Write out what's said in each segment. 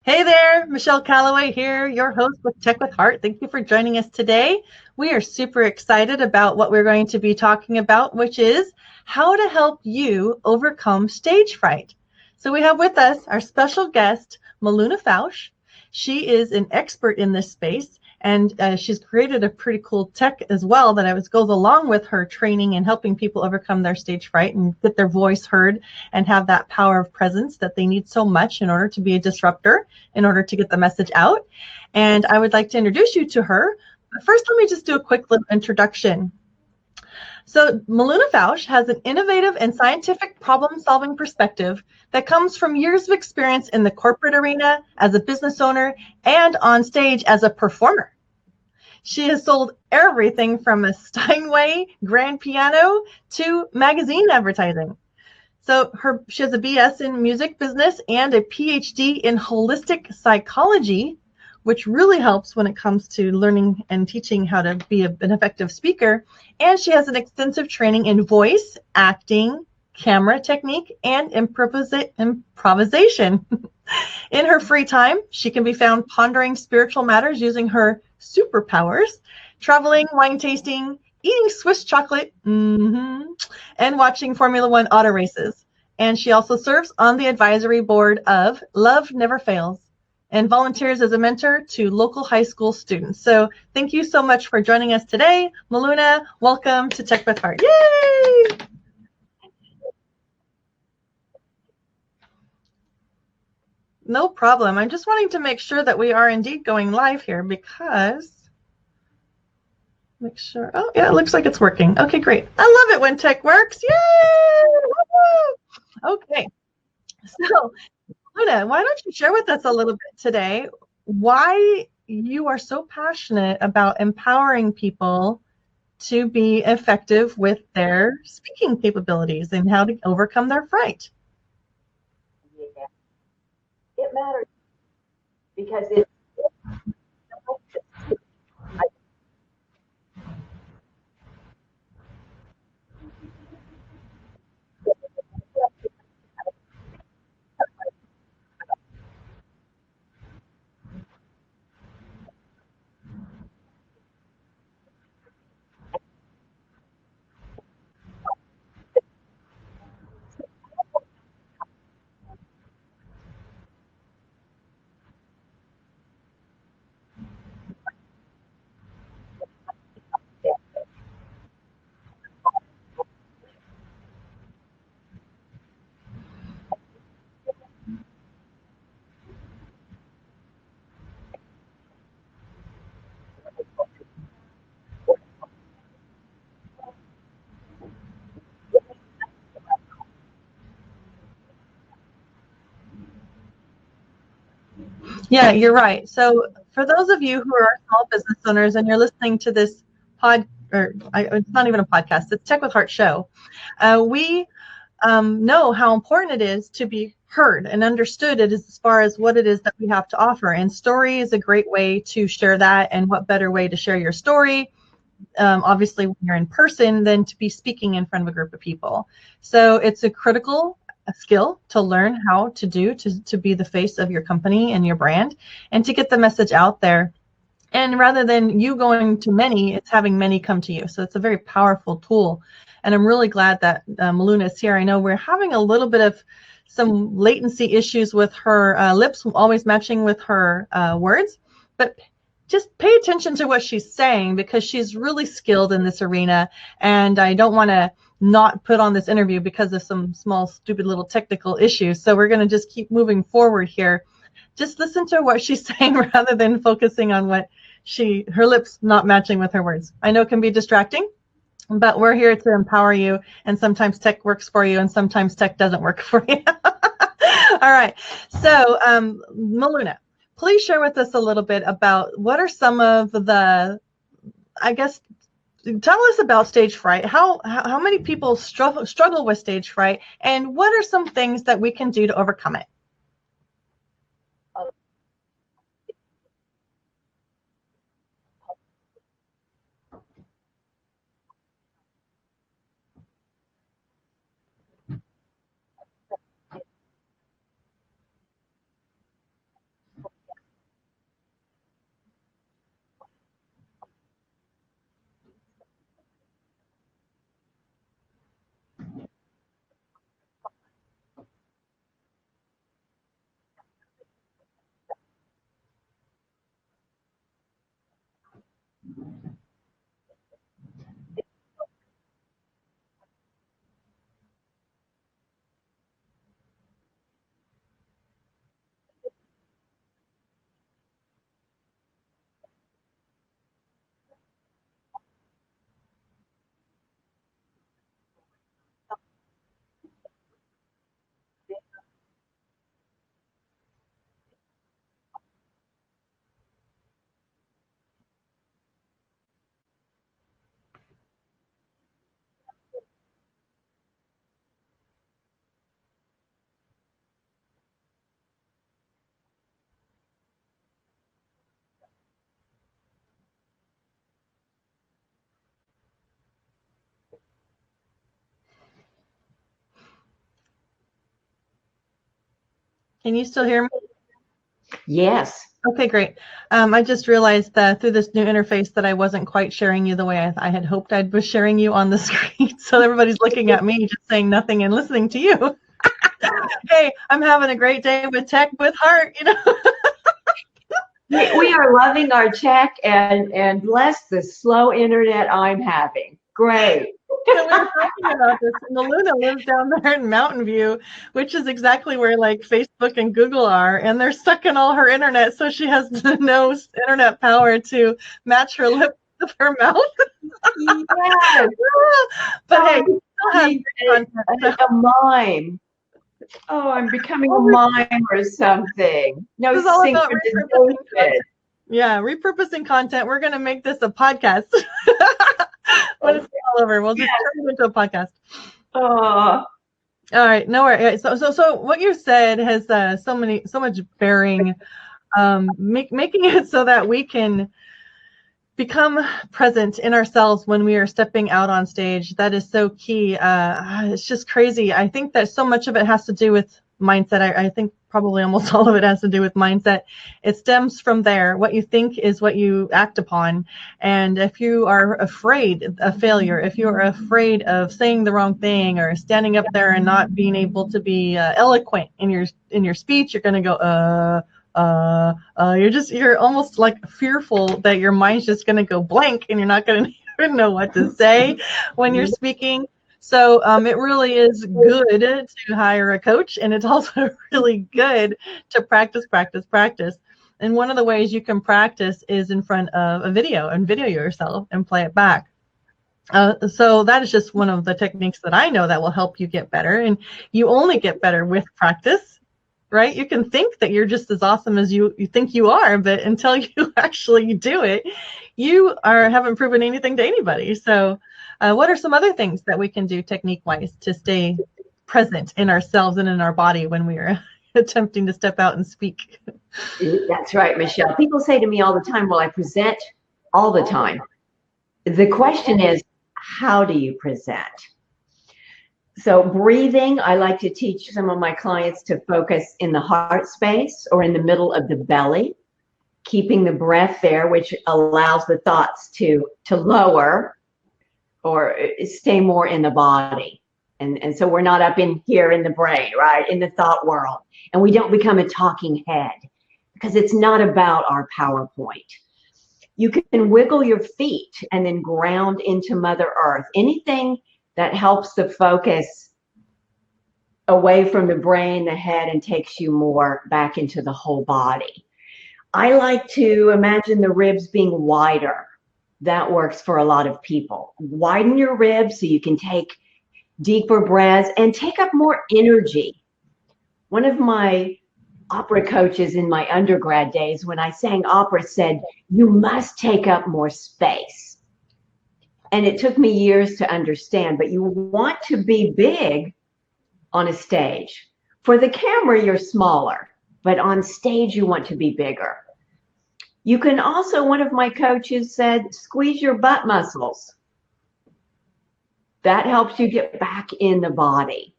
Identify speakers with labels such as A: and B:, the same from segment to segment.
A: Hey there, Michelle Calloway here, your host with Tech with Heart. Thank you for joining us today. We are super excited about what we're going to be talking about, which is how to help you overcome stage fright. So we have with us our special guest, Miluna Fausch. She is an expert in this space, and she's created a pretty cool tech as well that goes along with her training and helping people overcome their stage fright and get their voice heard and have that power of presence that they need so much in order to be a disruptor, in order to get the message out. And I would like to introduce you to her. But first, let me just do a quick little introduction. So Miluna Fausch has an innovative and scientific problem-solving perspective that comes from years of experience in the corporate arena as a business owner and on stage as a performer. She has sold everything from a Steinway grand piano to magazine advertising. So she has a BS in music business and a PhD in holistic psychology, which really helps when it comes to learning and teaching how to be an effective speaker. And she has an extensive training in voice, acting, camera technique, and improvisation. In her free time, she can be found pondering spiritual matters using her superpowers, traveling, wine tasting, eating Swiss chocolate, and watching Formula One auto races. And she also serves on the advisory board of Love Never Fails and volunteers as a mentor to local high school students. So thank you so much for joining us today. Miluna, welcome to Tech with Heart. Yay! No problem. I'm just wanting to make sure that we are indeed going live here because make sure. Oh, yeah, it looks like it's working. Okay, great. I love it when tech works. Yay! Okay. So, Luna, why don't you share with us a little bit today why you are so passionate about empowering people to be effective with their speaking capabilities and how to overcome their fright?
B: Yeah, it matters because it.
A: Yeah, you're right. So for those of you who are small business owners and you're listening to this it's not even a podcast, it's Tech with Heart show. We know how important it is to be heard and understood it as far as what it is that we have to offer. And story is a great way to share that. And what better way to share your story, obviously when you're in person, than to be speaking in front of a group of people. So it's a critical skill to learn how to do to be the face of your company and your brand and to get the message out there. And rather than you going to many, it's having many come to you. So it's a very powerful tool. And I'm really glad that Miluna is here. I know we're having a little bit of some latency issues with her lips always matching with her words, but just pay attention to what she's saying because she's really skilled in this arena. And I don't want to not put on this interview because of some small, stupid little technical issues. So we're going to just keep moving forward here. Just listen to what she's saying rather than focusing on what her lips not matching with her words. I know it can be distracting, but we're here to empower you. And sometimes tech works for you and sometimes tech doesn't work for you. All right. So Miluna, please share with us a little bit about what are some of the, I guess, tell us about stage fright. How many people struggle with stage fright, and what are some things that we can do to overcome it? Can you still hear me?
B: Yes.
A: Okay, great. I just realized that through this new interface that I wasn't quite sharing you the way I had hoped I was sharing you on the screen. So everybody's looking at me, just saying nothing and listening to you. Hey, I'm having a great day with Tech with Heart, you know.
B: We are loving our tech and bless the slow internet I'm having. Great.
A: So we were talking about this, and Miluna lives down there in Mountain View, which is exactly where like Facebook and Google are, and they're sucking all her internet, so she has no internet power to match her lips with her mouth.
B: Yes.
A: But hey, we still have content.
B: A mime. Oh, I'm becoming a mime or something. No,
A: this is all about repurposing
B: synchronization.
A: content. Yeah, repurposing content. We're gonna make this a podcast. When it's all over, we'll just turn it into a podcast.
B: Oh.
A: All right, no worries. So what you said has so much bearing, making it so that we can become present in ourselves when we are stepping out on stage. That is so key. It's just crazy. I think that so much of it has to do with mindset. I think probably almost all of it has to do with mindset. It stems from there. What you think is what you act upon. And if you are afraid of failure, if you're afraid of saying the wrong thing or standing up there and not being able to be eloquent in your speech, you're going to go, you're almost like fearful that your mind's just going to go blank and you're not going to even know what to say when you're speaking. So it really is good to hire a coach, and it's also really good to practice. And one of the ways you can practice is in front of a video and video yourself and play it back. So that is just one of the techniques that I know that will help you get better. And you only get better with practice, right? You can think that you're just as awesome as you think you are, but until you actually do it, you haven't proven anything to anybody. So what are some other things that we can do technique-wise to stay present in ourselves and in our body when we are attempting to step out and speak?
B: That's right, Michelle. People say to me all the time, well, I present all the time. The question is, how do you present? So breathing, I like to teach some of my clients to focus in the heart space or in the middle of the belly, keeping the breath there, which allows the thoughts to lower or stay more in the body. And so we're not up in here in the brain, right, in the thought world. And we don't become a talking head because it's not about our PowerPoint. You can wiggle your feet and then ground into Mother Earth. Anything that helps the focus away from the brain, the head, and takes you more back into the whole body. I like to imagine the ribs being wider. That works for a lot of people. Widen your ribs so you can take deeper breaths and take up more energy. One of my opera coaches in my undergrad days, when I sang opera, said, you must take up more space. And it took me years to understand, but you want to be big on a stage. For the camera, you're smaller, but on stage, you want to be bigger. You can also, one of my coaches said, squeeze your butt muscles. That helps you get back in the body.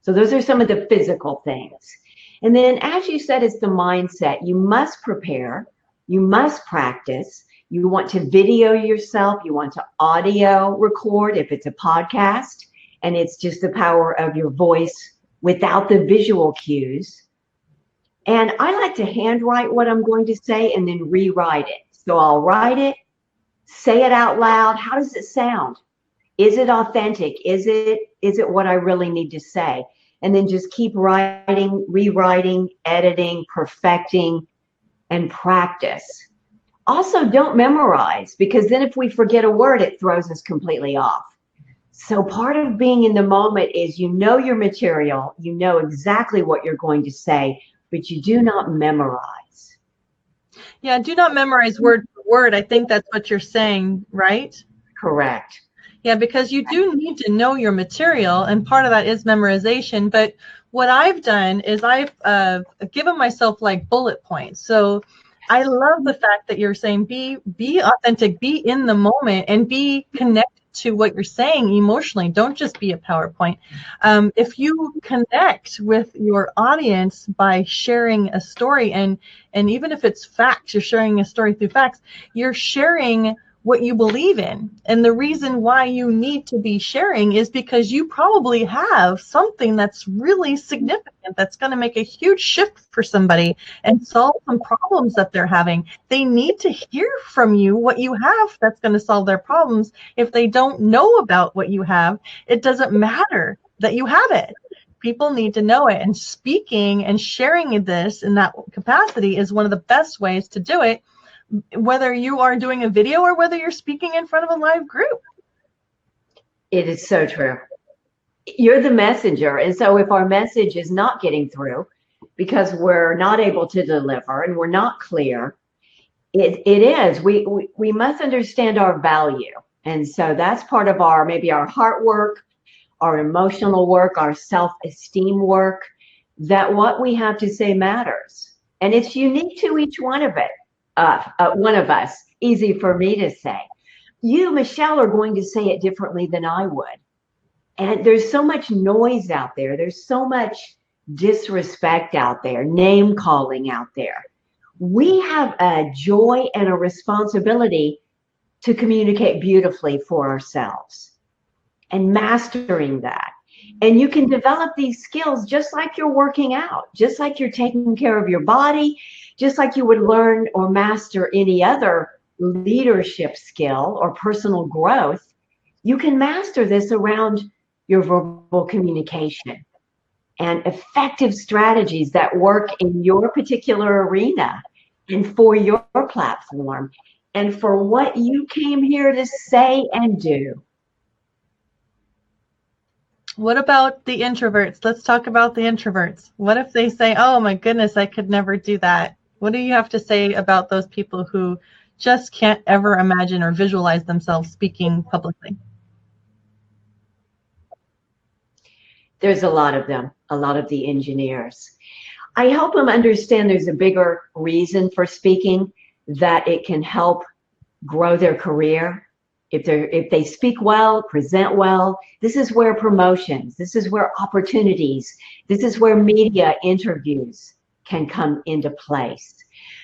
B: So those are some of the physical things. And then, as you said, it's the mindset. You must prepare. You must practice. You want to video yourself. You want to audio record if it's a podcast. And it's just the power of your voice without the visual cues. And I like to handwrite what I'm going to say and then rewrite it. So I'll write it, say it out loud. How does it sound? Is it authentic? Is it what I really need to say? And then just keep writing, rewriting, editing, perfecting, and practice. Also, don't memorize, because then if we forget a word, it throws us completely off. So part of being in the moment is you know your material, you know exactly what you're going to say, but you do not memorize.
A: Yeah, do not memorize word for word. I think that's what you're saying, right?
B: Correct.
A: Yeah, because you do need to know your material, and part of that is memorization. But what I've done is I've given myself like bullet points. So I love the fact that you're saying be authentic, be in the moment, and be connected to what you're saying emotionally. Don't just be a PowerPoint. If you connect with your audience by sharing a story, and even if it's facts, you're sharing a story through facts, you're sharing what you believe in. And the reason why you need to be sharing is because you probably have something that's really significant, that's going to make a huge shift for somebody and solve some problems that they're having. They need to hear from you what you have that's going to solve their problems. If they don't know about what you have, it doesn't matter that you have it. People need to know it. And speaking and sharing this in that capacity is one of the best ways to do it, whether you are doing a video or whether you're speaking in front of a live group.
B: It is so true. You're the messenger. And so if our message is not getting through because we're not able to deliver and we're not clear, we must understand our value. And so that's part of maybe our heart work, our emotional work, our self-esteem work, that what we have to say matters. And it's unique to each one of us, easy for me to say. You, Michelle, are going to say it differently than I would. And there's so much noise out there. There's so much disrespect out there, name calling out there. We have a joy and a responsibility to communicate beautifully for ourselves and mastering that. And you can develop these skills just like you're working out, just like you're taking care of your body, just like you would learn or master any other leadership skill or personal growth. You can master this around your verbal communication and effective strategies that work in your particular arena and for your platform and for what you came here to say and do.
A: What about the introverts? Let's talk about the introverts. What if they say, oh my goodness, I could never do that? What do you have to say about those people who just can't ever imagine or visualize themselves speaking publicly?
B: There's a lot of them, a lot of the engineers. I help them understand there's a bigger reason for speaking, that it can help grow their career. If they speak well, present well, this is where promotions, this is where opportunities, this is where media interviews can come into place.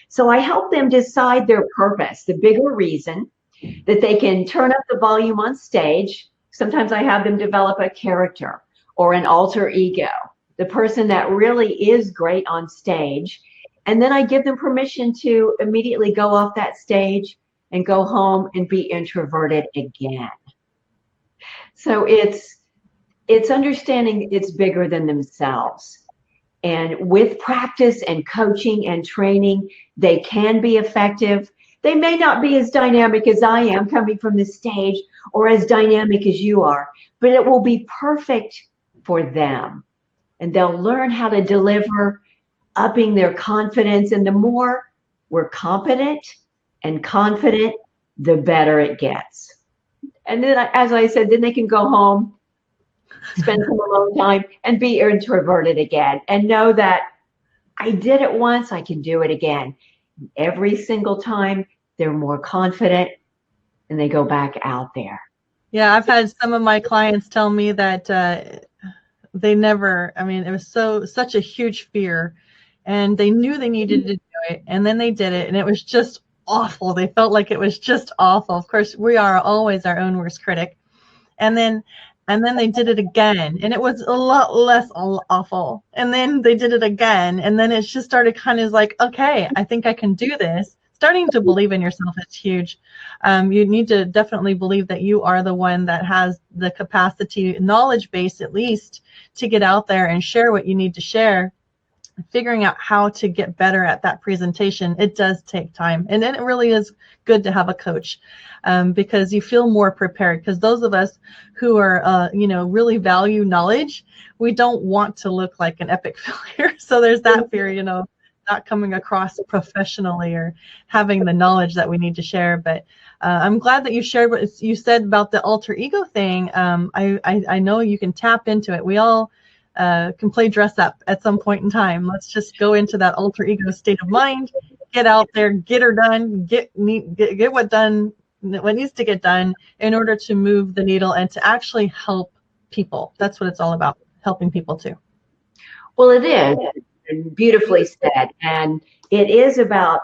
B: So I help them decide their purpose, the bigger reason that they can turn up the volume on stage. Sometimes I have them develop a character or an alter ego, the person that really is great on stage. And then I give them permission to immediately go off that stage and go home and be introverted again. So it's understanding it's bigger than themselves. And with practice and coaching and training, they can be effective. They may not be as dynamic as I am coming from the stage or as dynamic as you are, but it will be perfect for them. And they'll learn how to deliver, upping their confidence. And the more we're competent and confident, the better it gets. And then, as I said, then they can go home, spend some alone time, and be introverted again, and know that I did it once, I can do it again. Every single time, they're more confident, and they go back out there.
A: Yeah, I've had some of my clients tell me that they never, I mean, it was such a huge fear, and they knew they needed to do it, and then they did it, and it was just awful. They felt like it was just awful. Of course, we are always our own worst critic. And then they did it again, and it was a lot less awful. And then they did it again, and then it just started kind of like, okay, I think I can do this. Starting to believe in yourself is huge. You need to definitely believe that you are the one that has the capacity, knowledge base at least, to get out there and share what you need to share. Figuring out how to get better at that presentation, it does take time. And then it really is good to have a coach, because you feel more prepared. Because those of us who are, really value knowledge, we don't want to look like an epic failure. So there's that fear, not coming across professionally or having the knowledge that we need to share. But I'm glad that you shared what you said about the alter ego thing. I know you can tap into it. We all can play dress up at some point in time. Let's just go into that alter ego state of mind, get out there, get her done, get what done what needs to get done in order to move the needle and to actually help people. That's what it's all about, helping people too.
B: Well, it is, and beautifully said. And it is about,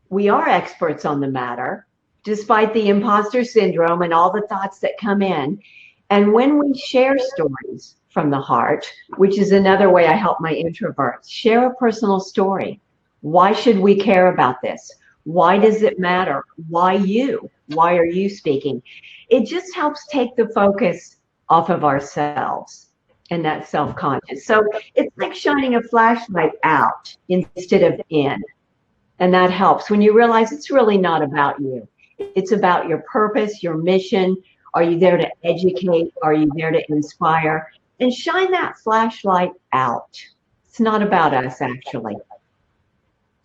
B: we are experts on the matter, despite the imposter syndrome and all the thoughts that come in. And when we share stories from the heart, which is another way I help my introverts, share a personal story. Why should we care about this? Why does it matter? Why you? Why are you speaking? It just helps take the focus off of ourselves and that self-conscious. So it's like shining a flashlight out instead of in. And that helps when you realize it's really not about you. It's about your purpose, your mission. Are you there to educate? Are you there to inspire? And shine that flashlight out. It's not about us, actually.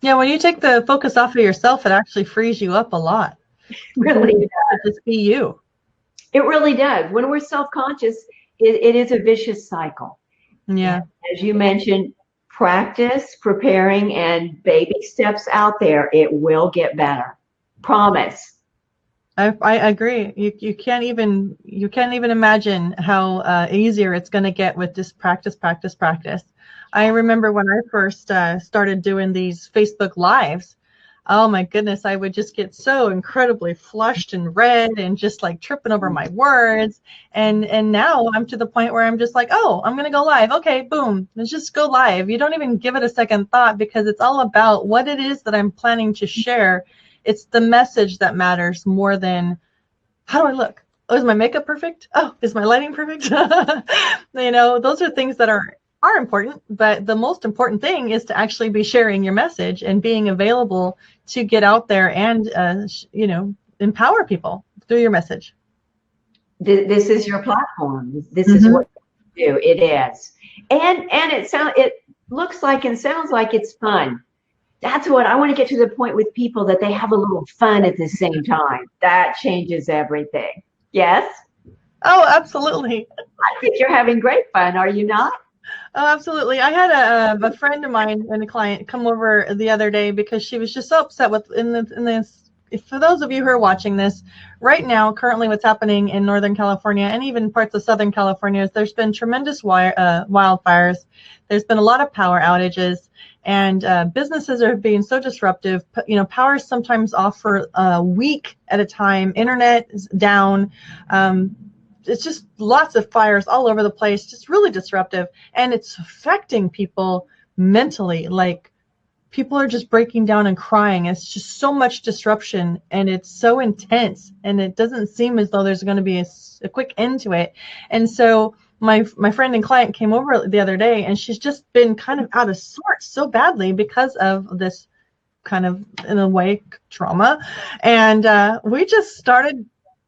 A: Yeah, when you take the focus off of yourself, it actually frees you up a lot.
B: It really does.
A: Just be you.
B: It really does. When we're self-conscious, it is a vicious cycle.
A: Yeah.
B: And as you mentioned, practice, preparing, and baby steps out there, it will get better. Promise.
A: I agree. You can't even imagine how easier it's going to get with this practice. I remember when I first started doing these Facebook Lives. Oh my goodness, I would just get so incredibly flushed and red and just like tripping over my words. And now I'm to the point where I'm just like, oh, I'm going to go live. Okay, boom, let's just go live. You don't even give it a second thought because it's all about what it is that I'm planning to share. It's the message that matters more than how do I look? Oh, is my makeup perfect? Oh, is my lighting perfect? You know, those are things that are important, but the most important thing is to actually be sharing your message and being available to get out there and, you know, empower people through your message.
B: This is your platform. This is what you do. It is. And it looks like and sounds like it's fun. That's what I want to get to the point with people, that they have a little fun at the same time. That changes everything. Yes?
A: Oh, absolutely.
B: I think you're having great fun, are you not?
A: Oh, absolutely. I had a friend of mine and a client come over the other day because she was just so upset with in this. For those of you who are watching this right now, currently what's happening in Northern California and even parts of Southern California is there's been tremendous wildfires. There's been a lot of power outages, and businesses are being so disruptive. You know, power is sometimes off for a week at a time. Internet is down. It's just lots of fires all over the place, just really disruptive. And it's affecting people mentally. Like, people are just breaking down and crying. It's just so much disruption, and it's so intense, and it doesn't seem as though there's going to be a quick end to it. And so my friend and client came over the other day, and she's just been kind of out of sorts so badly because of this kind of, in a way, trauma. And we just started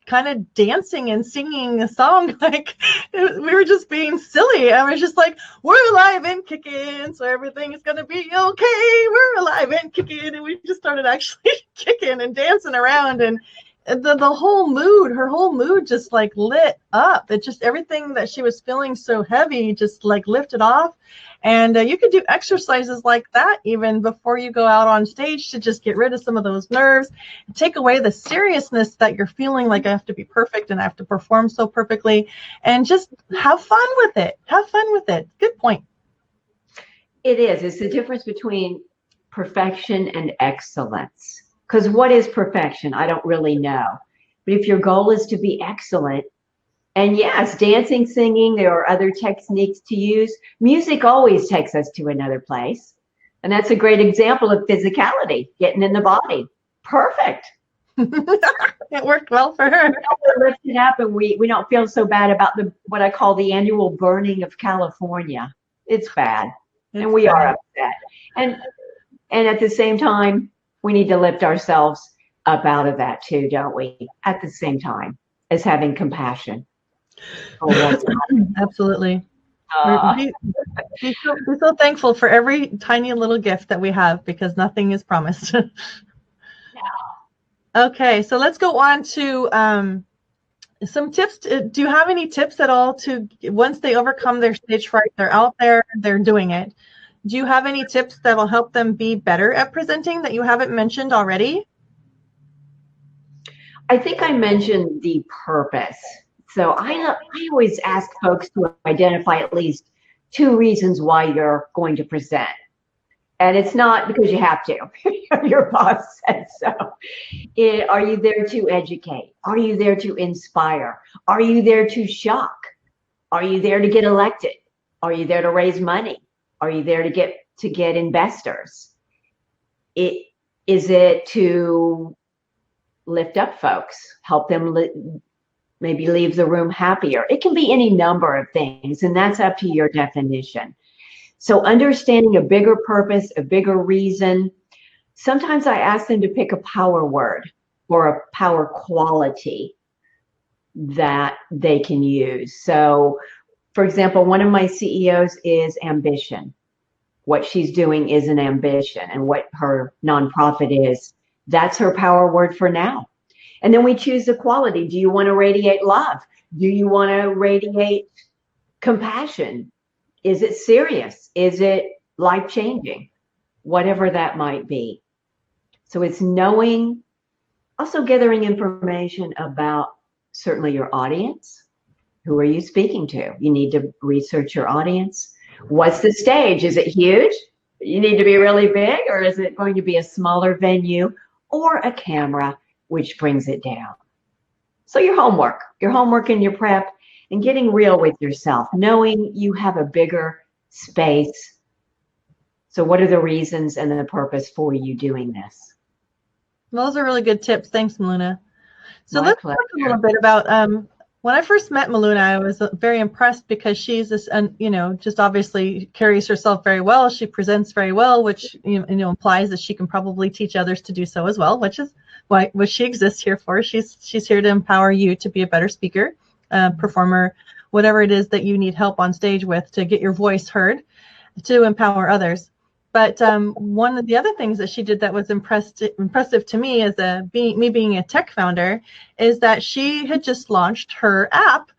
A: kind of dancing and singing a song. Like, we were just being silly. I was just like, we're alive and kicking, so everything is gonna be okay. We're alive and kicking. And we just started actually kicking and dancing around, and the whole mood, her whole mood just like lit up. It just, everything that she was feeling so heavy just like lifted off. And you could do exercises like that even before you go out on stage to just get rid of some of those nerves, take away the seriousness that you're feeling like I have to be perfect and I have to perform so perfectly, and just have fun with it. Have fun with it. Good point.
B: It is. It's the difference between perfection and excellence. Because what is perfection? I don't really know. But if your goal is to be excellent, and yes, dancing, singing, there are other techniques to use. Music always takes us to another place. And that's a great example of physicality, getting in the body. Perfect.
A: It worked well for her.
B: We're lifted up, and we don't feel so bad about what I call the annual burning of California. It's bad. And we are upset. And at the same time, we need to lift ourselves up out of that too, don't we? At the same time as having compassion.
A: Absolutely. Be so thankful for every tiny little gift that we have, because nothing is promised. Okay, so let's go on to some tips. Do you have any tips at all to, once they overcome their stage fright, they're out there, they're doing it. Do you have any tips that will help them be better at presenting that you haven't mentioned already?
B: I think I mentioned the purpose. So I always ask folks to identify at least 2 reasons why you're going to present. And it's not because you have to. Your boss said so. Are you there to educate? Are you there to inspire? Are you there to shock? Are you there to get elected? Are you there to raise money? Are you there to get investors? Is it to lift up folks, help them maybe leave the room happier? It can be any number of things, and that's up to your definition. So understanding a bigger purpose, a bigger reason. Sometimes I ask them to pick a power word or a power quality that they can use. So, for example, one of my CEOs is ambition. What she's doing is an ambition, and what her nonprofit is, that's her power word for now. And then we choose the quality. Do you want to radiate love? Do you want to radiate compassion? Is it serious? Is it life-changing? Whatever that might be. So it's knowing, also gathering information about certainly your audience. Who are you speaking to? You need to research your audience. What's the stage? Is it huge? You need to be really big, or is it going to be a smaller venue or a camera, which brings it down? So your homework and your prep, and getting real with yourself, knowing you have a bigger space. So what are the reasons and the purpose for you doing this?
A: Those are really good tips. Thanks, Miluna. So let's
B: pleasure.
A: talk a little bit about when I first met Miluna, I was very impressed because she's this, just obviously carries herself very well. She presents very well, which implies that she can probably teach others to do so as well, which is what she exists here for. She's here to empower you to be a better speaker, performer, whatever it is that you need help on stage with to get your voice heard, to empower others. But one of the other things that she did that was impressive to me as being a tech founder is that she had just launched her app,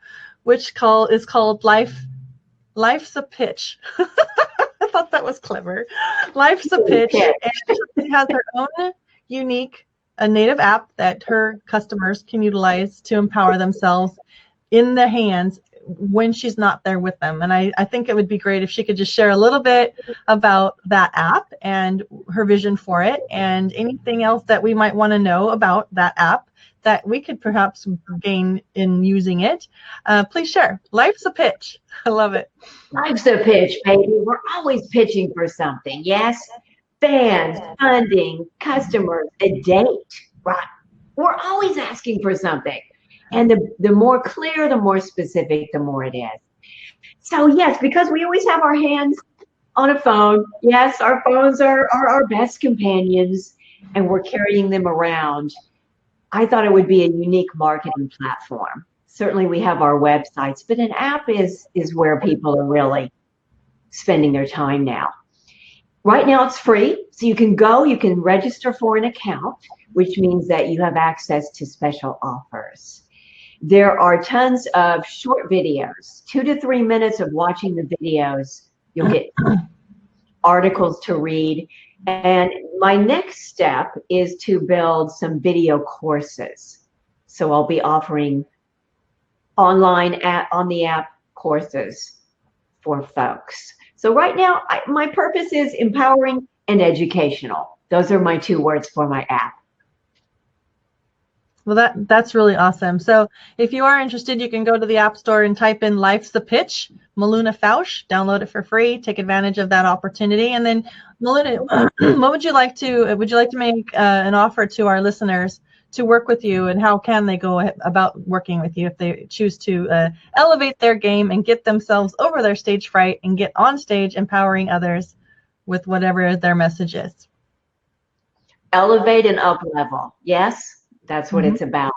A: which is called Life's a Pitch. I thought that was clever. Life's a Pitch, and she has her own unique native app that her customers can utilize to empower themselves in the hands when she's not there with them. And I think it would be great if she could just share a little bit about that app and her vision for it, and anything else that we might want to know about that app that we could perhaps gain in using it. Please share. Life's a Pitch. I love it.
B: Life's a pitch, baby. We're always pitching for something. Yes, fans, funding, customers, a date, right? We're always asking for something. And the more clear, the more specific, the more it is. So yes, because we always have our hands on a phone. Yes, our phones are our best companions, and we're carrying them around. I thought it would be a unique marketing platform. Certainly we have our websites, but an app is where people are really spending their time now. Right now it's free, so you can register for an account, which means that you have access to special offers. There are tons of short videos, 2 to 3 minutes of watching the videos. You'll get articles to read. And my next step is to build some video courses. So I'll be offering online on the app courses for folks. So right now, my purpose is empowering and educational. Those are my 2 words for my app.
A: Well, that's really awesome. So if you are interested, you can go to the App Store and type in Life's a Pitch, Miluna Fausch, download it for free, take advantage of that opportunity. And then Miluna, what would you like to make an offer to our listeners to work with you, and how can they go about working with you if they choose to elevate their game and get themselves over their stage fright and get on stage empowering others with whatever their message is?
B: Elevate and up level. Yes. That's what it's about.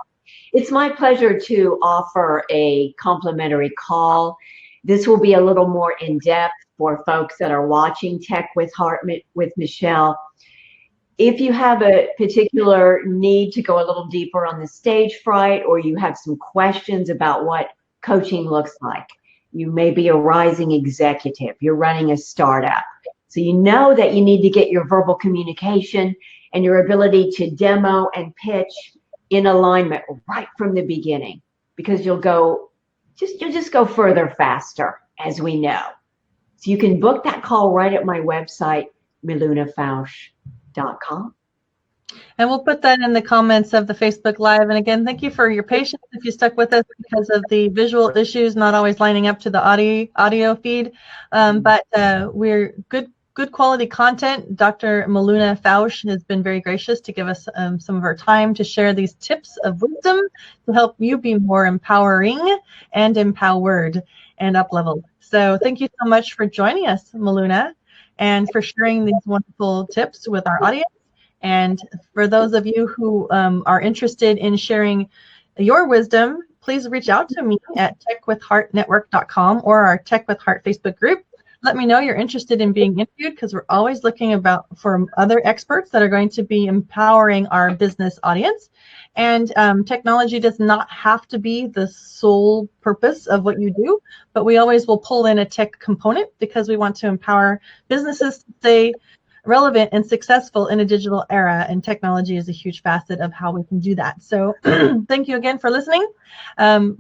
B: It's my pleasure to offer a complimentary call. This will be a little more in-depth for folks that are watching Tech with Heart with Michelle. If you have a particular need to go a little deeper on the stage fright, or you have some questions about what coaching looks like, you may be a rising executive, you're running a startup, so you know that you need to get your verbal communication and your ability to demo and pitch in alignment right from the beginning, because you'll just go further faster, as we know. So you can book that call right at my website, milunafausch.com.
A: And we'll put that in the comments of the Facebook Live. And again, thank you for your patience if you stuck with us because of the visual issues not always lining up to the audio feed. But we're good quality content. Dr. Miluna Fausch has been very gracious to give us some of her time to share these tips of wisdom to help you be more empowering and empowered and up-leveled. So thank you so much for joining us, Miluna, and for sharing these wonderful tips with our audience. And for those of you who are interested in sharing your wisdom, please reach out to me at techwithheartnetwork.com or our Tech with Heart Facebook group. Let me know you're interested in being interviewed, because we're always looking for other experts that are going to be empowering our business audience. And technology does not have to be the sole purpose of what you do, but we always will pull in a tech component because we want to empower businesses to stay relevant and successful in a digital era, and technology is a huge facet of how we can do that. So thank you again for listening and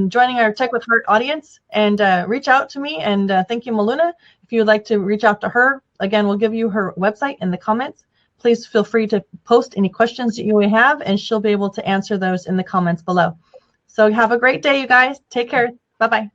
A: joining our Tech with Heart audience, and reach out to me. And thank you, Miluna. If you would like to reach out to her, again, we'll give you her website in the comments. Please feel free to post any questions that you may have, and she'll be able to answer those in the comments below. So have a great day, you guys. Take care. Bye-bye.